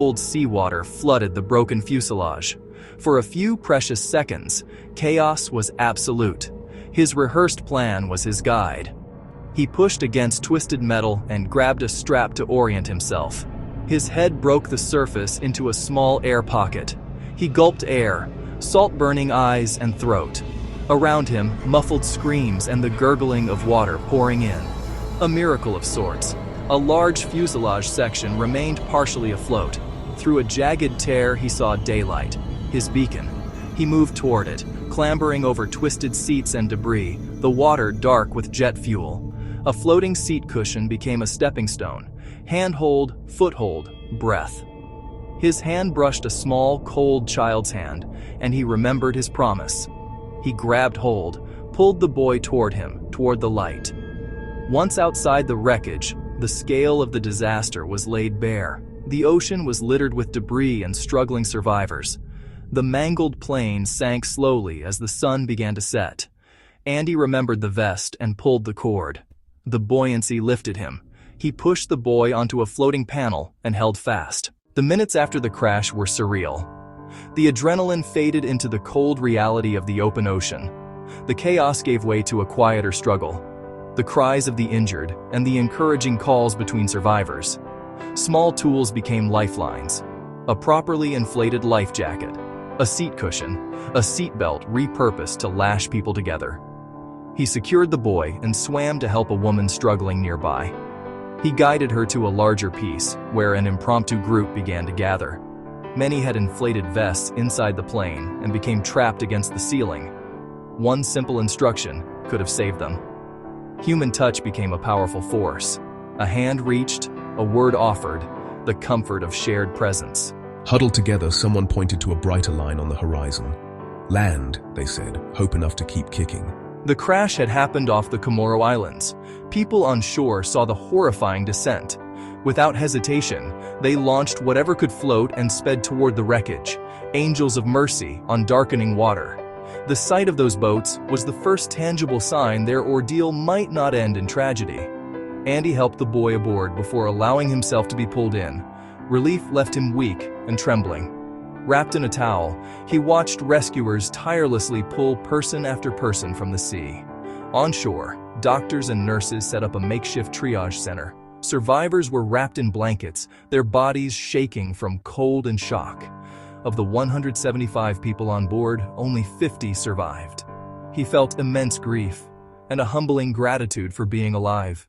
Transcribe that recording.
Cold seawater flooded the broken fuselage. For a few precious seconds, chaos was absolute. His rehearsed plan was his guide. He pushed against twisted metal and grabbed a strap to orient himself. His head broke the surface into a small air pocket. He gulped air, salt-burning eyes and throat. Around him, muffled screams and the gurgling of water pouring in. A miracle of sorts. A large fuselage section remained partially afloat. Through a jagged tear, he saw daylight, his beacon. He moved toward it, clambering over twisted seats and debris, the water dark with jet fuel. A floating seat cushion became a stepping stone. Handhold, foothold, breath. His hand brushed a small, cold child's hand, and he remembered his promise. He grabbed hold, pulled the boy toward him, toward the light. Once outside the wreckage, the scale of the disaster was laid bare. The ocean was littered with debris and struggling survivors. The mangled plane sank slowly as the sun began to set. Andy remembered the vest and pulled the cord. The buoyancy lifted him. He pushed the boy onto a floating panel and held fast. The minutes after the crash were surreal. The adrenaline faded into the cold reality of the open ocean. The chaos gave way to a quieter struggle. The cries of the injured and the encouraging calls between survivors. Small tools became lifelines. A properly inflated life jacket, a seat cushion, a seatbelt repurposed to lash people together. He secured the boy and swam to help a woman struggling nearby. He guided her to a larger piece, where an impromptu group began to gather. Many had inflated vests inside the plane and became trapped against the ceiling. One simple instruction could have saved them. Human touch became a powerful force. A hand reached, a word offered, the comfort of shared presence. Huddled together, someone pointed to a brighter line on the horizon. Land, they said, hope enough to keep kicking. The crash had happened off the Comoro Islands. People on shore saw the horrifying descent. Without hesitation, they launched whatever could float and sped toward the wreckage, angels of mercy on darkening water. The sight of those boats was the first tangible sign their ordeal might not end in tragedy. Andy helped the boy aboard before allowing himself to be pulled in. Relief left him weak and trembling. Wrapped in a towel, he watched rescuers tirelessly pull person after person from the sea. On shore, doctors and nurses set up a makeshift triage center. Survivors were wrapped in blankets, their bodies shaking from cold and shock. Of the 175 people on board, only 50 survived. He felt immense grief and a humbling gratitude for being alive.